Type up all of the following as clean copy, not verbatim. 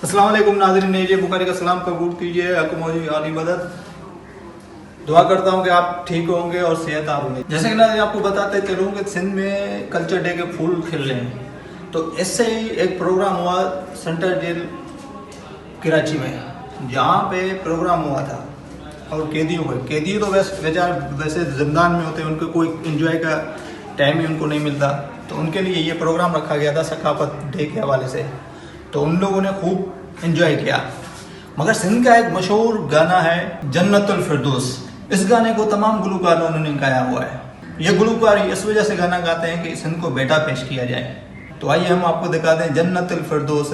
अस्सलाम वालेकुम नाज़रीन, नेजे बुखारी का सलाम कबूल कीजिए। हकमौजी आली मदद। दुआ करता हूँ कि आप ठीक होंगे और सेहतयाब होंगे। जैसे कि नाज़रीन आपको बताते चलूँ कि सिंध में कल्चर डे के फूल खिल रहे हैं, तो इससे ही एक प्रोग्राम हुआ सेंट्रल जेल कराची में, जहाँ पे प्रोग्राम हुआ था। और कैदी तो वैसे ज़िंदान में होते हैं, उनको कोई इंजॉय का टाइम ही उनको नहीं मिलता, तो उनके लिए ये प्रोग्राम रखा गया था सकाफत डे के हवाले से। तो उन लोगों ने खूब इंजॉय किया। मगर सिंध का एक मशहूर गाना है जन्नतुल फिरदौस। इस गाने को तमाम गुलकारों ने गाया हुआ है। ये गुलकार इस वजह से गाना गाते हैं कि सिंध को बेटा पेश किया जाए। तो आइए हम आपको दिखाते हैं जन्नतुल फिरदौस।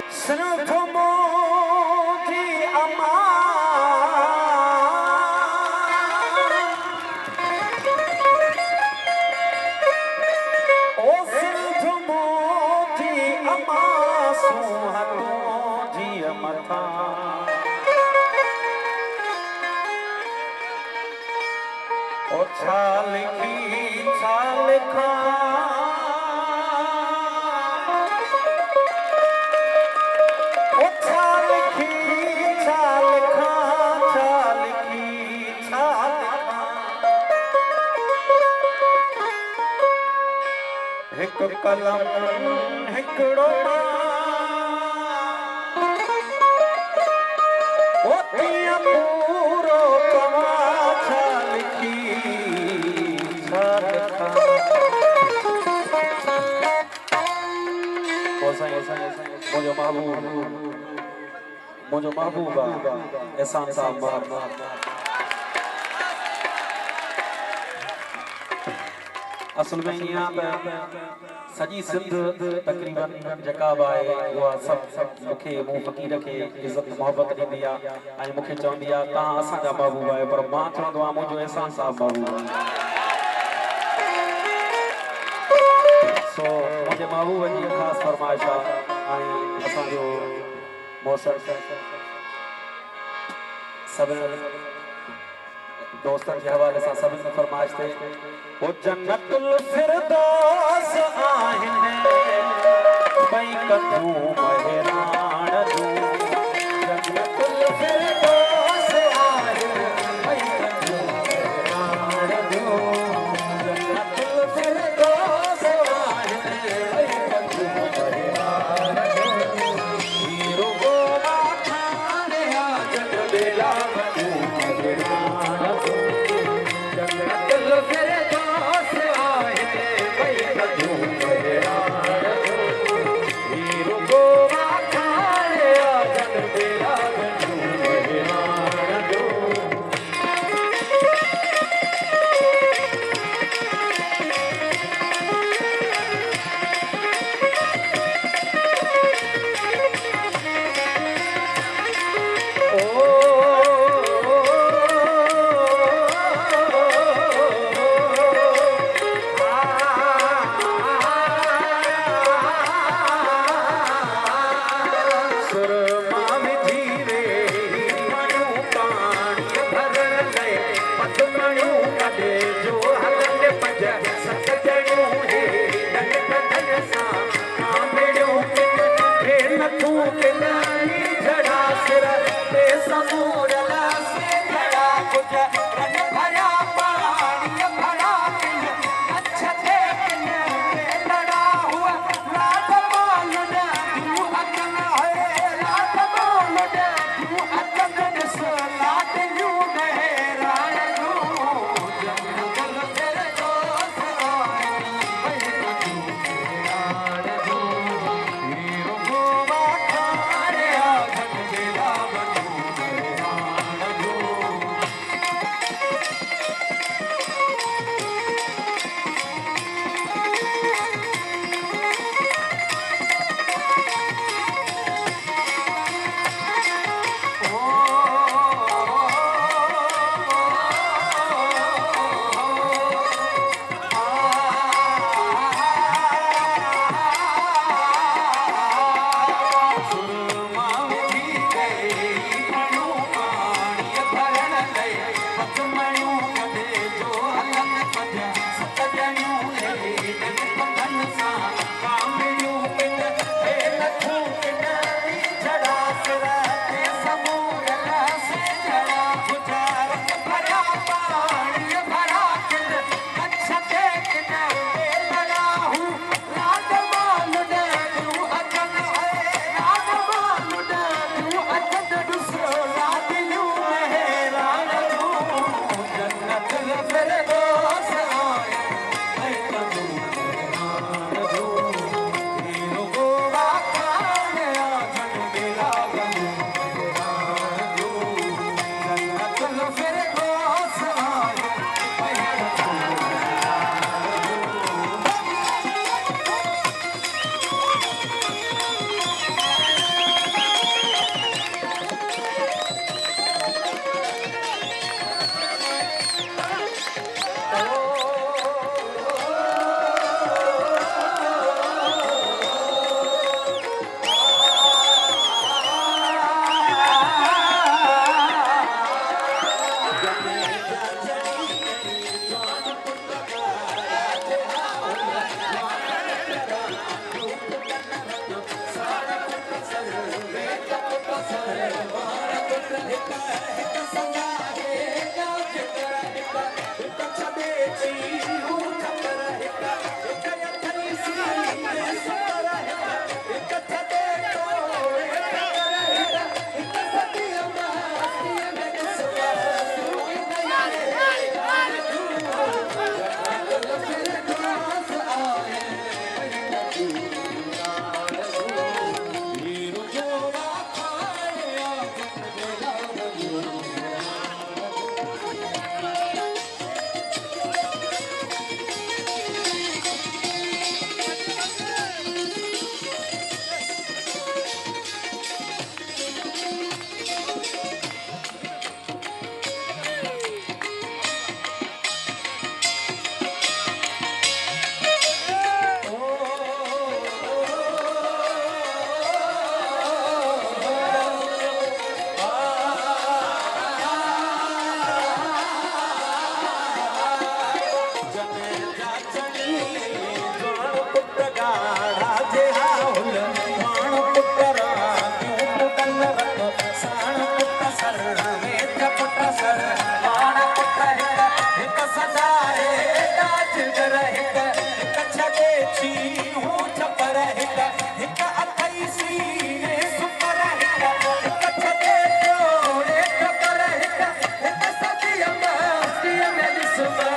कलम हिकड़ो पूरो मुझो महबूबा एहसान साहब असल में यहाँ सजी सिंध तकरीबन जका आहे उहा सभु मूंखे मूं फ़क़ीर खे इज़त मोहबत ॾींदी आहे ऐं मूंखे चवंदी आहे तव्हां असांजा महबूब आहियो, पर मां चवंदो आहियां मुंहिंजो एहसान साहब महबूब आहे। सो मुंहिंजे महबूब जी ख़ासि फरमाइश आहे ऐं असांजो मौसम सभिनी दोस्तन के हवाले से सभी फरमाइश थे वो जन्नतुल फिरदौस आहिने भई कदू महरान दू जन्नतुल फिरदौस आहिने भई कदू महरान दू जन्नतुल फिरदौस आहिने भई कदू महरान दू हीरो को माठाने आ जग बेला कदू महरान दू जन्नतुल फिरदौस आहिने भई लाड़ा जेड़ा हुल पाण पुटरा पुटन रख साण पुट सर में पुट सर पाण पुट हिक सदाए ताज गर हिक छके छी हूं छपर हिक अथई सी सुपर हिक छके जोड़े छपर हिक सदी मस्ती में दिसबा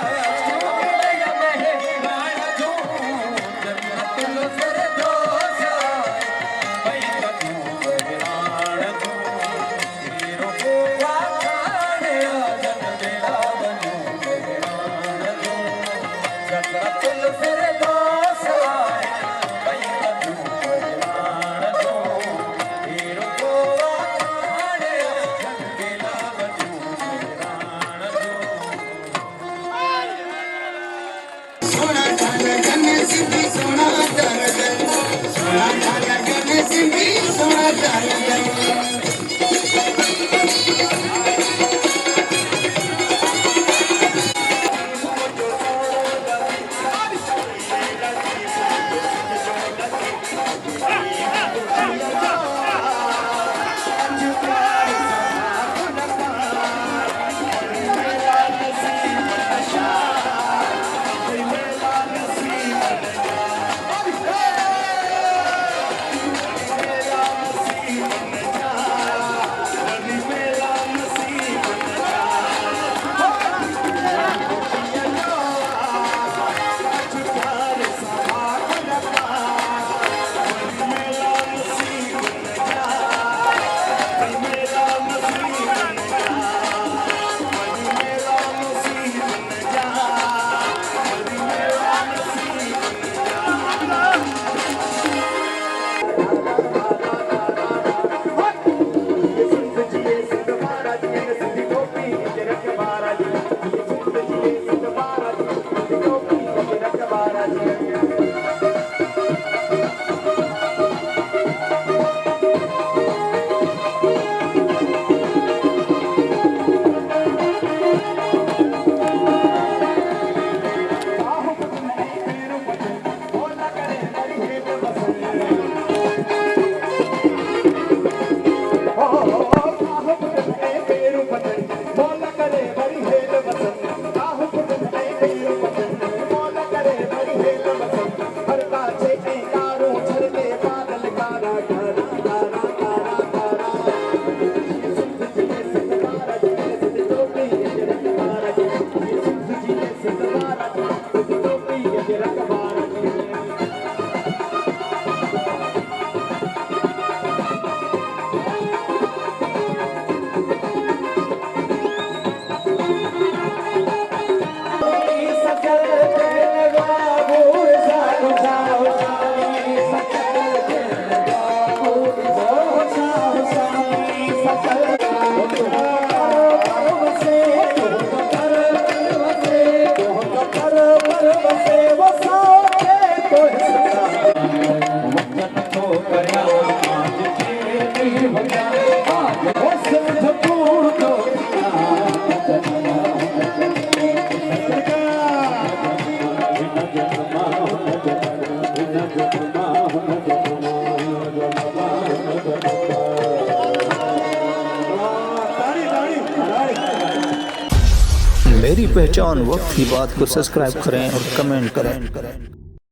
मेरी पहचान वक्त की बात को सब्सक्राइब करें और कमेंट करें।